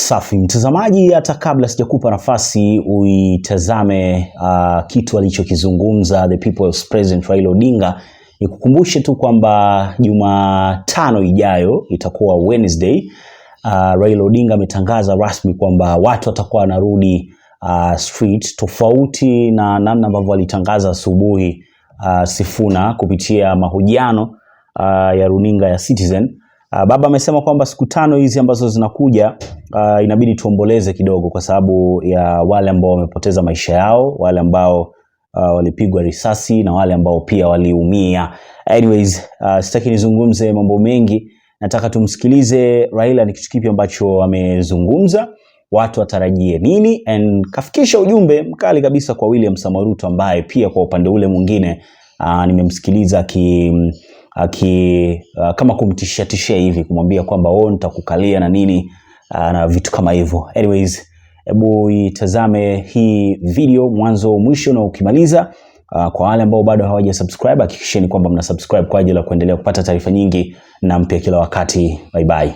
Safi mtazamaji, hata kabla sijakupa nafasi uitazame kitu alichokizungumza the People's President Raila Odinga, nikukumbushe tu kwamba Jumatano ijayo, itakuwa Wednesday, Raila Odinga ametangaza rasmi kwamba watu watakuwa wanarudi street, tofauti na namna ambavyo alitangaza asubuhi Sifuna kupitia mahojiano ya runinga ya Citizen. Baba amesema kwamba siku 5 hizi ambazo zinakuja inabidi tuomboleze kidogo kwa sababu ya wale ambao wamepoteza maisha yao, wale ambao walipigwa risasi na wale ambao pia waliumia. Anyways, sitaki nizungumze mambo mengi, nataka tumsikilize Raila ni kitu kipi ambacho amezungumza, watu watarajie nini, and kafikisha ujumbe mkali kabisa kwa William Samoei Ruto ambaye pia kwa upande ule mwingine nimemsikiliza kama kumtishia hivi, kumwambia kwamba nitakukalia na nini na vitu kama hivyo. Anyways, hebu itazame hii video mwanzo mwisho, na ukimaliza kwa wale ambao bado hawajasubscribe, hakikisheni kwamba mna subscribe kwa ajili ya kuendelea kupata taarifa nyingi na mpya kila wakati. Bye bye.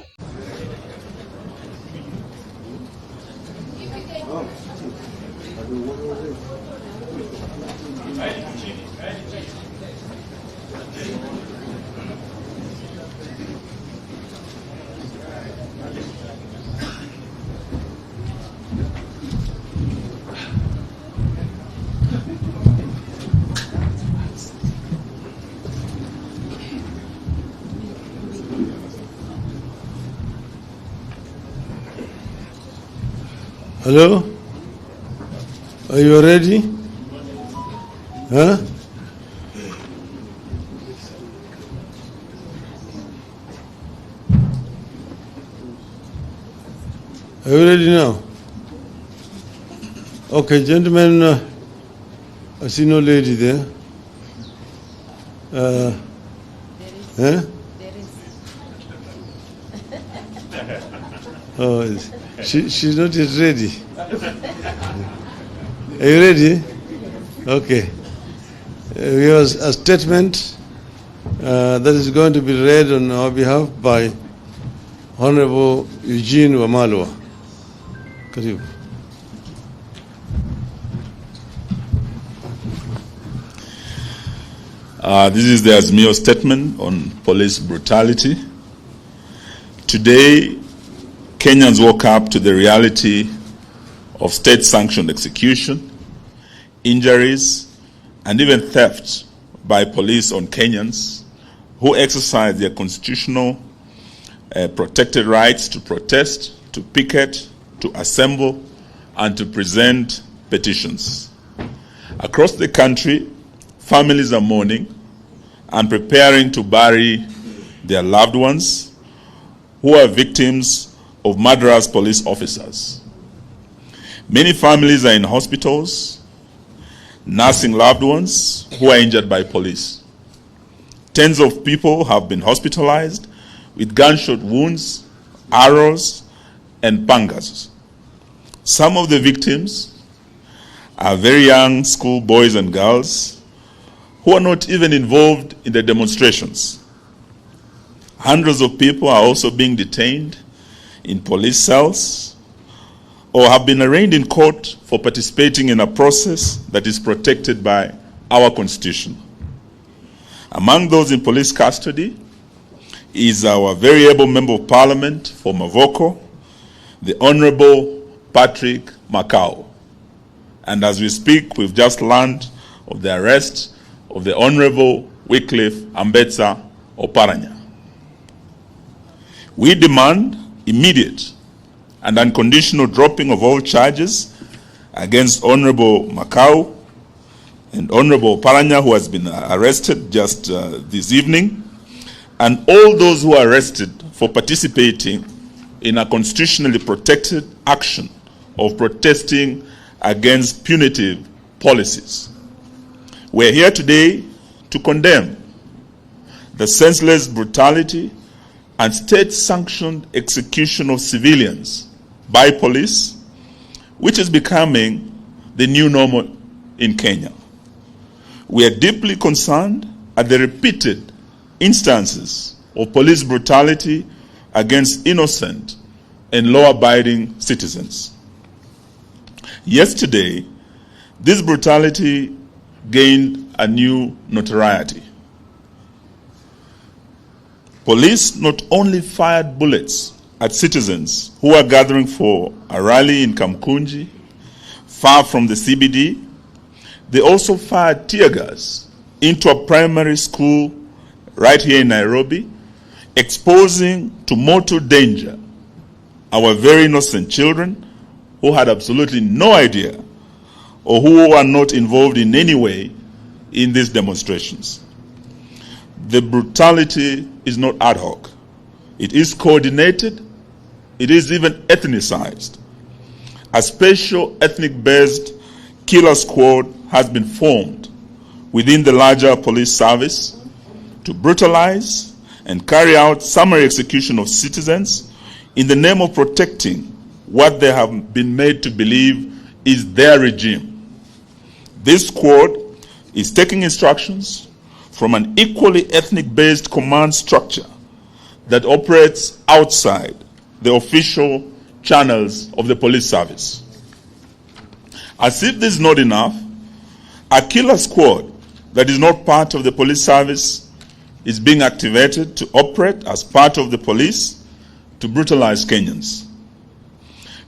Hello? Are you ready? Huh? Are you ready now? Okay, gentlemen, I see no lady there. Huh? There is. Oh, she's not yet ready. Are you ready? Okay. We have a statement that is going to be read on our behalf by Honorable Eugene Wamalwa. Karibu. This is the Azimio statement on police brutality. Today, Kenyans woke up to the reality of state-sanctioned execution, injuries, and even theft by police on Kenyans who exercise their constitutional protected rights to protest, to picket, to assemble, and to present petitions. Across the country, families are mourning and preparing to bury their loved ones who are victims of murderous police officers. Many families are in hospitals, nursing loved ones who are injured by police. Tens of people have been hospitalized with gunshot wounds, arrows, and pangas. Some of the victims are very young school boys and girls who are not even involved in the demonstrations. Hundreds of people are also being detained in police cells or have been arraigned in court for participating in a process that is protected by our Constitution. Among those in police custody is our very able Member of Parliament for Mavoko, the Honorable Patrick Makau. And as we speak, we've just learned of the arrest of the Honorable Wycliffe Ambetsa Oparanya. We demand immediate and unconditional dropping of all charges against Honorable Makau and Honorable Oparanya, who has been arrested just this evening, and all those who are arrested for participating in a constitutionally protected action of protesting against punitive policies. We're here today to condemn the senseless brutality and state-sanctioned execution of civilians by police, which is becoming the new normal in Kenya. We are deeply concerned at the repeated instances of police brutality against innocent and law-abiding citizens. Yesterday, this brutality gained a new notoriety. Police not only fired bullets at citizens who were gathering for a rally in Kamkunji, far from the CBD, they also fired tear gas into a primary school right here in Nairobi, exposing to mortal danger our very innocent children who had absolutely no idea or who were not involved in any way in these demonstrations. The brutality is not ad hoc. It is coordinated. It is even ethnicized. A special ethnic-based killer squad has been formed within the larger police service to brutalize and carry out summary execution of citizens in the name of protecting what they have been made to believe is their regime. This squad is taking instructions from an equally ethnic-based command structure that operates outside the official channels of the police service. As if this is not enough, a killer squad that is not part of the police service is being activated to operate as part of the police to brutalize Kenyans.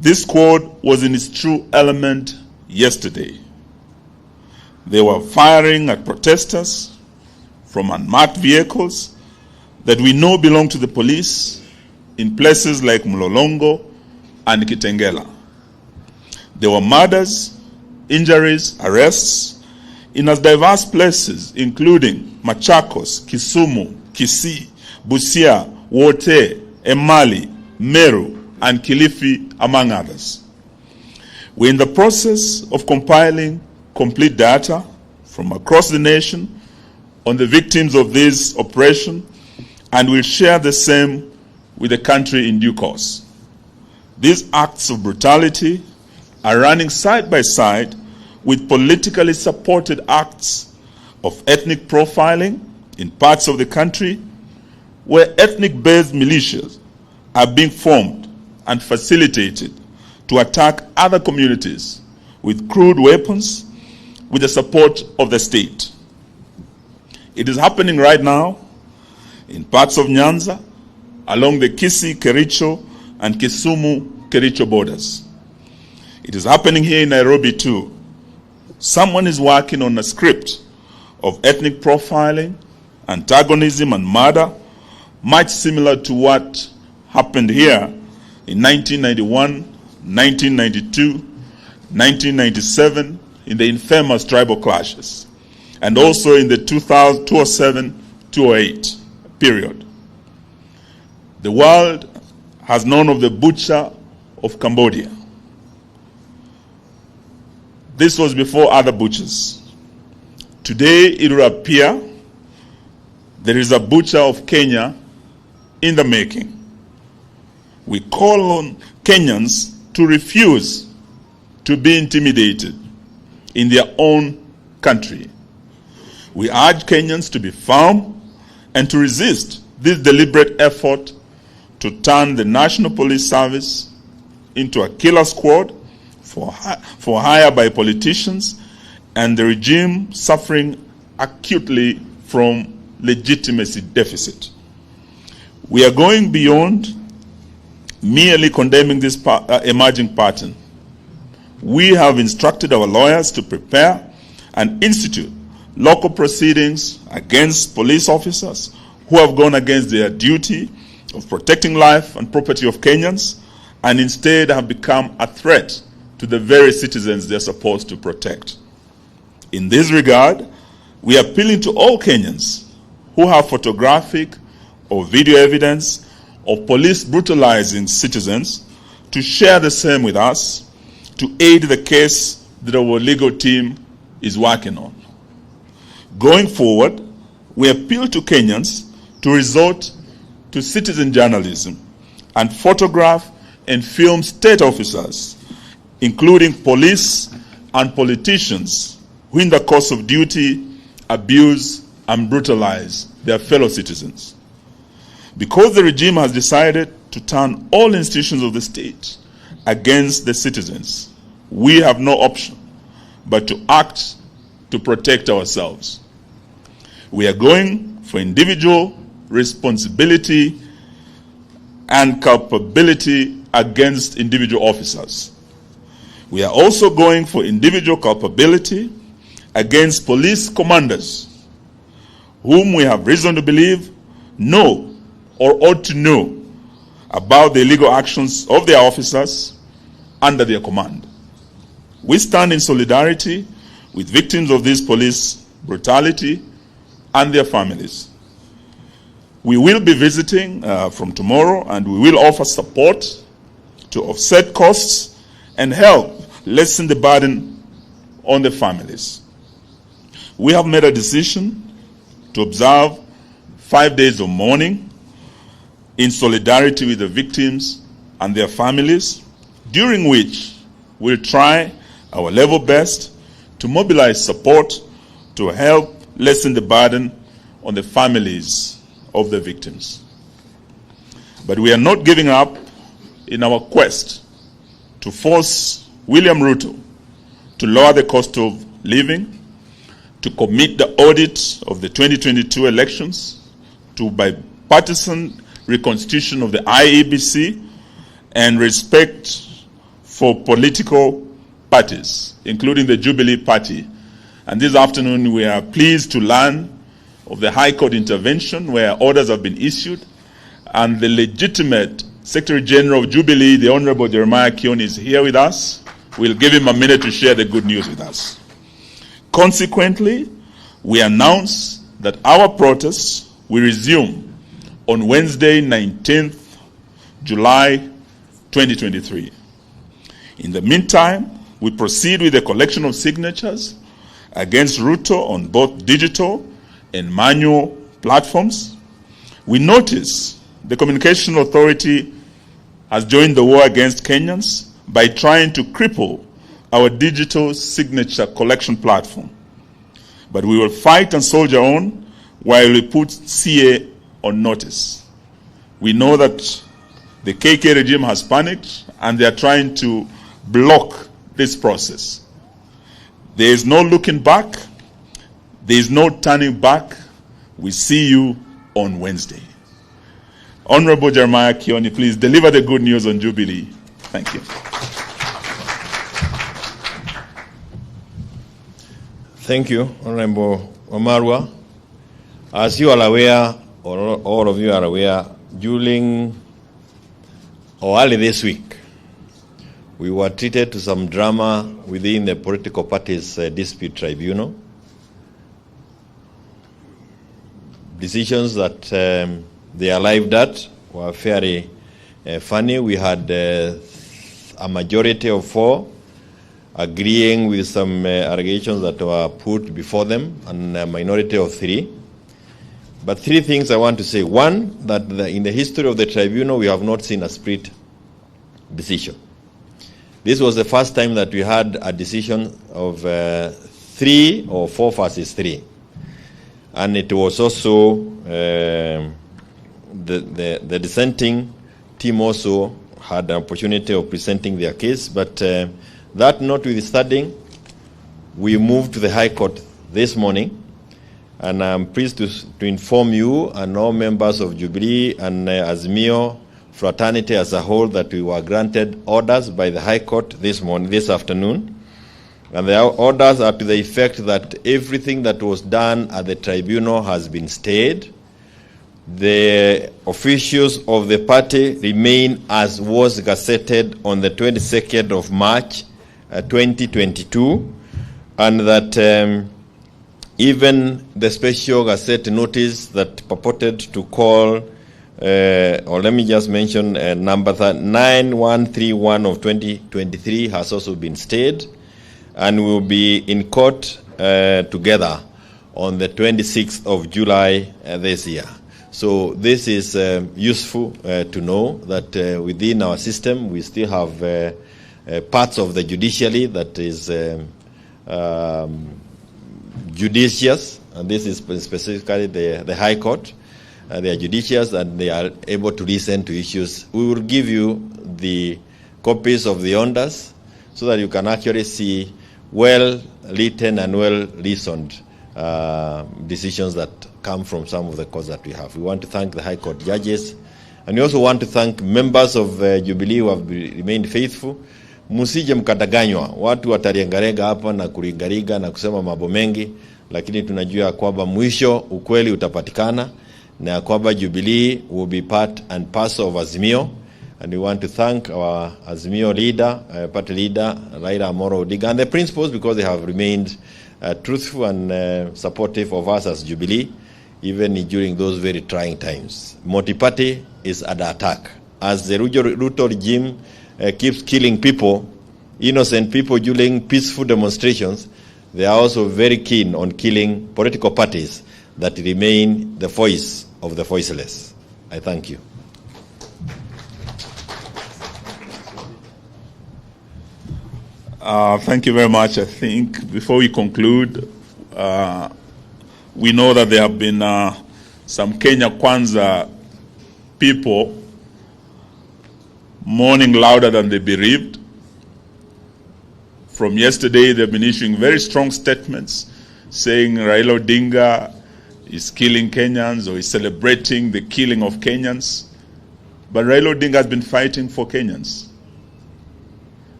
This squad was in its true element yesterday. They were firing at protesters from unmarked vehicles that we know belong to the police in places like Mlolongo and Kitengela. There were murders, injuries, arrests in as diverse places including Machakos, Kisumu, Kisii, Busia, Wote, Emali, Meru, and Kilifi, among others. We're in the process of compiling complete data from across the nation on the victims of this operation, and we'll share the same with the country in due course. These acts of brutality are running side by side with politically supported acts of ethnic profiling in parts of the country where ethnic-based militias are being formed and facilitated to attack other communities with crude weapons with the support of the state. It is happening right now in parts of Nyanza, along the Kisii-Kericho and Kisumu-Kericho borders. It is happening here in Nairobi too. Someone is working on a script of ethnic profiling, antagonism, and murder, much similar to what happened here in 1991, 1992, 1997, in the infamous tribal clashes, and also in the 2007-2008 period. The world has known of the butcher of Cambodia. This was before other butchers. Today, it will appear there is a butcher of Kenya in the making. We call on Kenyans to refuse to be intimidated in their own country. We urge Kenyans to be firm and to resist this deliberate effort to turn the National Police Service into a killer squad for hire by politicians and the regime suffering acutely from legitimacy deficit. We are going beyond merely condemning this emerging pattern. We have instructed our lawyers to prepare and institute local proceedings against police officers who have gone against their duty of protecting life and property of Kenyans and instead have become a threat to the very citizens they're supposed to protect. In this regard, we are appealing to all Kenyans who have photographic or video evidence of police brutalizing citizens to share the same with us to aid the case that our legal team is working on. Going forward, we appeal to Kenyans to resort to citizen journalism and photograph and film state officers, including police and politicians who in the course of duty abuse and brutalize their fellow citizens. Because the regime has decided to to turn all institutions of the state against the citizens, we have no option but to act to protect ourselves. We are going for individual responsibility and culpability against individual officers. We are also going for individual culpability against police commanders, whom we have reason to believe know or ought to know about the illegal actions of their officers under their command. We stand in solidarity with victims of this police brutality and their families. We will be visiting from tomorrow, and we will offer support to offset costs and help lessen the burden on the families. We have made a decision to observe 5 days of mourning in solidarity with the victims and their families, during which we'll try our level best to mobilize support to help lessen the burden on the families of the victims. But we are not giving up in our quest to force William Ruto to lower the cost of living, to commit the audit of the 2022 elections, to bipartisan reconstitution of the IEBC, and respect for political parties, including the Jubilee Party. And this afternoon we are pleased to learn of the High Court intervention where orders have been issued, and the legitimate Secretary General of Jubilee, the Honorable Jeremiah Kioni, is here with us. We'll give him a minute to share the good news with us. Consequently, we announce that our protests will resume on Wednesday, 19th July 2023. In the meantime, we proceed with the collection of signatures against Ruto on both digital and manual platforms. We notice the Communication Authority has joined the war against Kenyans by trying to cripple our digital signature collection platform. But we will fight and soldier on while we put CA on notice. We know that the KK regime has panicked and they are trying to block this process. There is no looking back. There is no turning back. We see you on Wednesday. Honorable Jeremiah Kioni, please deliver the good news on Jubilee. Thank you. Thank you, Honorable Omarwa. As you are aware, or all of you are aware, during or early this week, we were treated to some drama within the political parties' dispute tribunal. Decisions that they arrived at were very funny. We had a majority of 4 agreeing with some allegations that were put before them, and a minority of 3. But 3 things I want to say. One, that in the history of the tribunal, we have not seen a split decision. This was the first time that we had a decision of 3 or 4 versus 3. And it was also, the dissenting team also had an opportunity of presenting their case, but that notwithstanding, we moved to the High Court this morning, and I'm pleased to inform you and all members of Jubilee and Azimio fraternity as a whole that we were granted orders by the High Court this afternoon. And the orders are to the effect that everything that was done at the tribunal has been stayed. The officials of the party remain as was gazetted on the 22nd of March 2022, and that even the special gazette notice that purported to call, or let me just mention, number 9131 of 2023 has also been stayed, and will be in court together on the 26th of July this year. So this is useful to know that within our system we still have parts of the judiciary that is judicious, and this is specifically the High Court. they are judicious and they are able to listen to issues. We will give you the copies of the orders so that you can actually see well-written and well-reasoned decisions that come from some of the courts that we have. We want to thank the High Court judges, and we also want to thank members of Jubilee who have remained faithful. Musije mkadanganywa, watu watariangarega hapa na kuringariga na kusema mambo mengi, lakini tunajua kwamba mwisho ukweli utapatikana na kwamba Jubilee will be part and parcel of Azimio. And we want to thank our Azimio leader, party leader, Raila Amolo Odinga, and the principals, because they have remained truthful and supportive of us as Jubilee, even during those very trying times. Multi-party is under attack. As the Ruto regime keeps killing people, innocent people during peaceful demonstrations, they are also very keen on killing political parties that remain the voice of the voiceless. I thank you. Thank you very much. I think before we conclude, we know that there have been some Kenya Kwanza people mourning louder than the bereaved. From yesterday, they've been issuing very strong statements saying Raila Odinga is killing Kenyans or is celebrating the killing of Kenyans. But Raila Odinga has been fighting for Kenyans.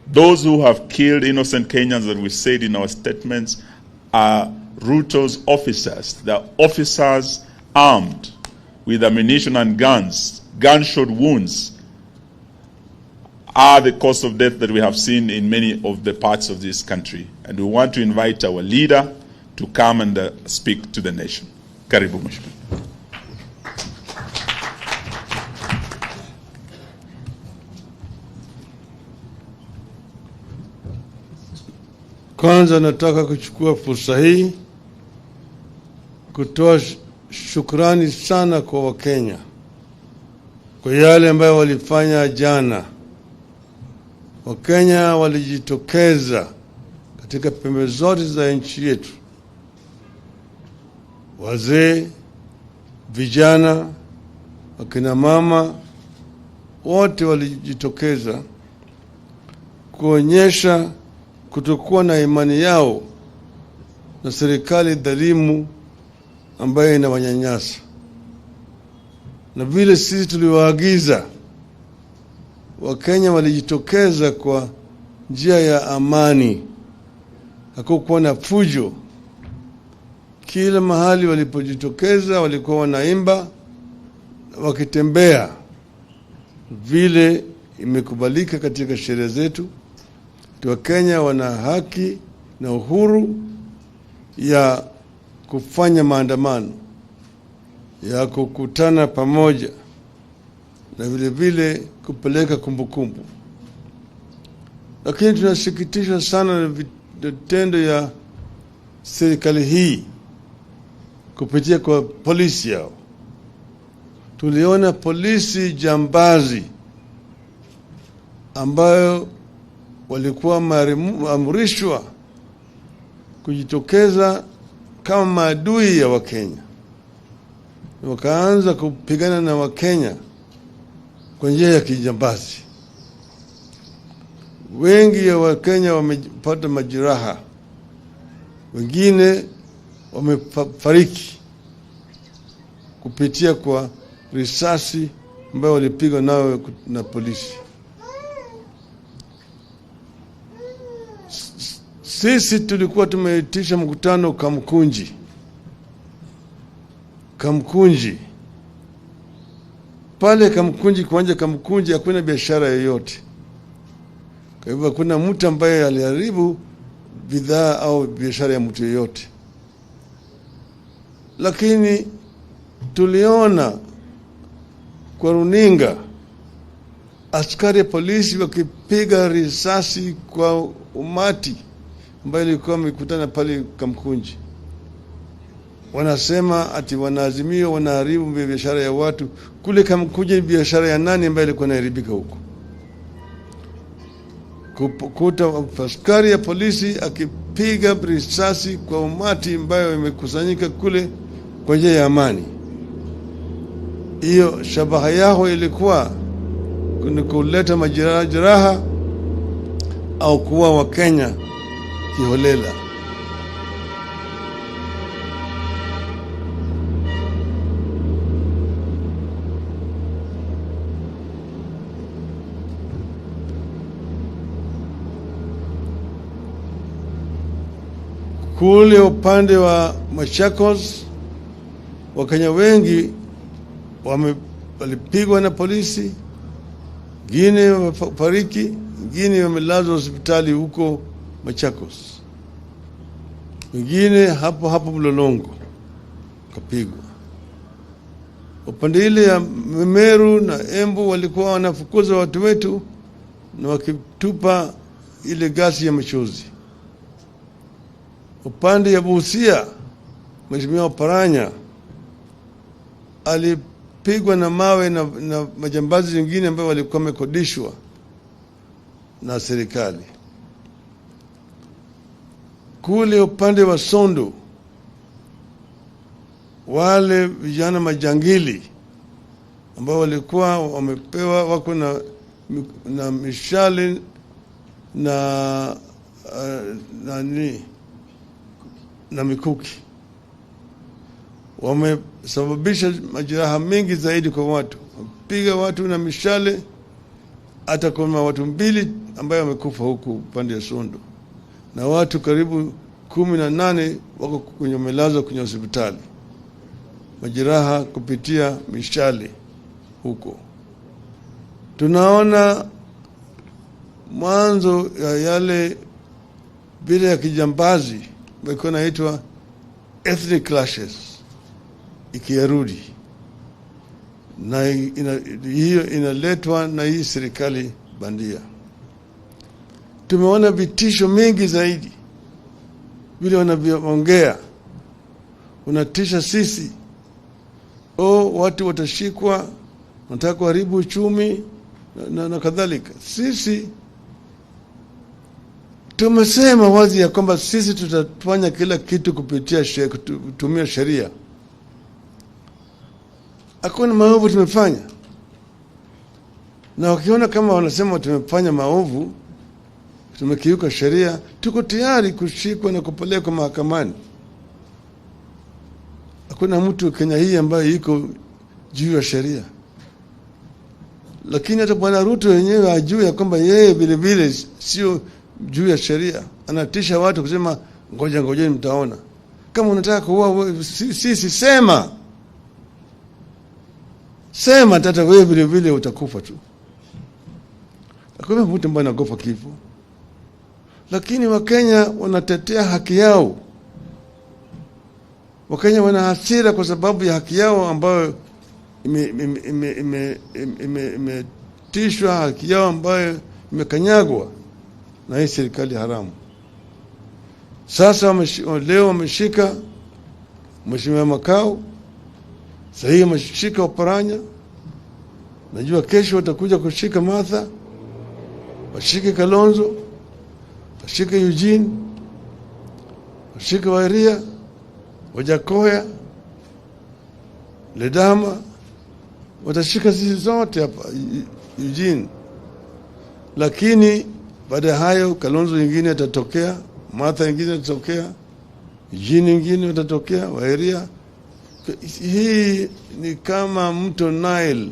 Those who have killed innocent Kenyans that we said in our statements are Ruto's officers. They are officers armed with ammunition and guns. Gunshot wounds are the cause of death that we have seen in many of the parts of this country. And we want to invite our leader to come and speak to the nation. Karibu Mheshimiwa. Kwanza nataka kuchukua fursa hii kutoa shukrani sana kwa Wakenya kwa yale ambayo walifanya jana. Wakenya walijitokeza katika pembe zote za nchi yetu. Wazee, vijana, wakina mama, wote walijitokeza kuonyesha kutokuwa na imani yao na serikali dhalimu ambayo inawanyanyasa. Na vile sisi tuliwaagiza, Wakenya walijitokeza kwa njia ya amani. Hakukuwa na fujo. Kila mahali walipojitokeza walikuwa wanaimba, wakitembea. Vile imekubalika katika sheria zetu. Wakenya wana haki na uhuru ya kufanya maandamano, ya kukutana pamoja, na vile vile kupeleka kumbukumbu. Lakini tunasikitishwa sana na vitendo ya serikali hii kupitia kwa polisi yao. Tuliona polisi jambazi ambayo walikuwa maamrishwa kujitokeza kama maadui ya Wakenya. Wakaanza kupigana na Wakenya kwa njia ya kijambazi. Wengi ya Wakenya wamepata majeraha. Wengine wamefariki kupitia kwa risasi ambayo walipigwa nayo na polisi. Sisi tulikuwa tumeitisha mkutano Kamkunji. Pale Kamkunji, kuanja Kamkunji hakuna biashara yoyote. Kwa hivyo hakuna mtu ambaye aliharibu bidhaa au biashara ya mtu yoyote. Lakini tuliona kwa runinga askari polisi wakipiga risasi kwa umati ambayo ilikuwa mikutana pale Kamkunji. Wanasema ati wanaazimio wanaharibu biashara ya watu. Kule Kamkunji biashara ya nani ambayo ilikuwa inaharibika huko? Kukuta askari ya polisi akipiga risasi kwa umati ambayo imekusanyika kule kwa njia ya amani. hiyo shabaha yao ilikuwa ni kuleta majeraha au kuwa Wakenya kiholela. Kule upande wa Machakos, Wakenya wengi walipigwa na polisi, wengine wamefariki, wengine wamelazwa hospitali huko Machakos, wengine hapo Mlolongo kapigwa. Upande ile ya Meru na Embu walikuwa wanafukuza watu wetu na wakitupa ile gasi ya machozi. Upande ya Busia, Mheshimiwa Paranya alipigwa na mawe na majambazi wengine ambao walikuwa wamekodishwa na serikali. Kule upande wa Sondu, wale vijana majangili ambao walikuwa wamepewa wako na mishale na mikuki, wamesababisha majeraha mengi zaidi kwa watu. Wapiga watu na mishale, hata kuna watu 2 ambao wamekufa huku upande ya Sondu, na watu karibu 18 wako kwenye melazwa kwenye hospitali, majeraha kupitia mishale huko. Tunaona mwanzo ya yale bila ya kijambazi ambao inaitwa ethnic clashes ikirudi, na hiyo inaletwa na hii serikali bandia. Tumeona vitisho mingi zaidi, vile wanavyoongea, unatisha sisi, watu watashikwa, wanataka kuharibu uchumi na kadhalika. Sisi tumesema wazi ya kwamba sisi tutafanya kila kitu kutumia sheria. Hakuna maovu tumefanya, na wakiona kama wanasema tumefanya maovu, tumekiuka sheria, tuko tayari kushikwa na kupelekwa mahakamani. Hakuna mtu Kenya hii ambaye iko juu ya sheria. Lakini hata Bwana Ruto yenyewe ajue ya kwamba yeye vile vile sio juu ya sheria. Anatisha watu kusema ngoja mtaona. Kama unataka kuua sisi sema tata wewe vile vile utakufa tu. Hakuna mtu ambaye anakufa kifo. Lakini Wakenya wanatetea haki yao. Wakenya wana hasira kwa sababu ya haki yao ambayo imetishwa, haki yao ambayo imekanyagwa na hii serikali haramu. Sasa leo wameshika Mheshimiwa Makau, sasa hivi wameshika Oparanya. Najua kesho watakuja kushika Martha, washike Kalonzo, washike Eugene, washike Wairia, Wajakoya, Ledama, watashika sisi zote hapa Eugene. Lakini baada ya hayo Kalonzo nyingine atatokea, Martha nyingine atatokea, Eugene nyingine atatokea, Wairia. Hii ni kama mto Nile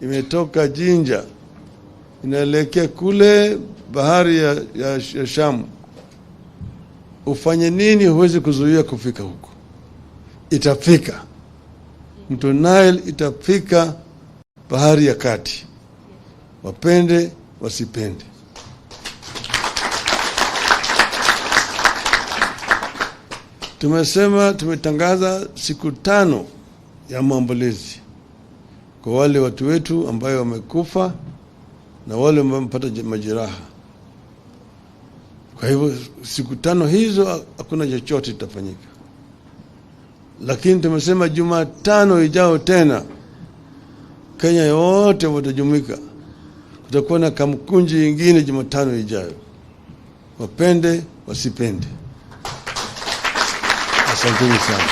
imetoka Jinja inaelekea kule bahari ya Shamu. Ufanye nini huwezi kuzuia kufika huko. Itafika. Mto Nile itafika bahari ya kati. Wapende wasipende. Tumetangaza siku 5 ya maombolezi kwa wale watu wetu ambao wamekufa na wale ambao wamepata majeraha. Kwa hivyo siku 5 hizo hakuna chochote kitafanyika. Lakini tumesema Jumatano ijao tena Kenya yote watajumuika. Kutakuwa na kamkunji nyingine Jumatano ijayo. Wapende wasipende. Asanteni sana.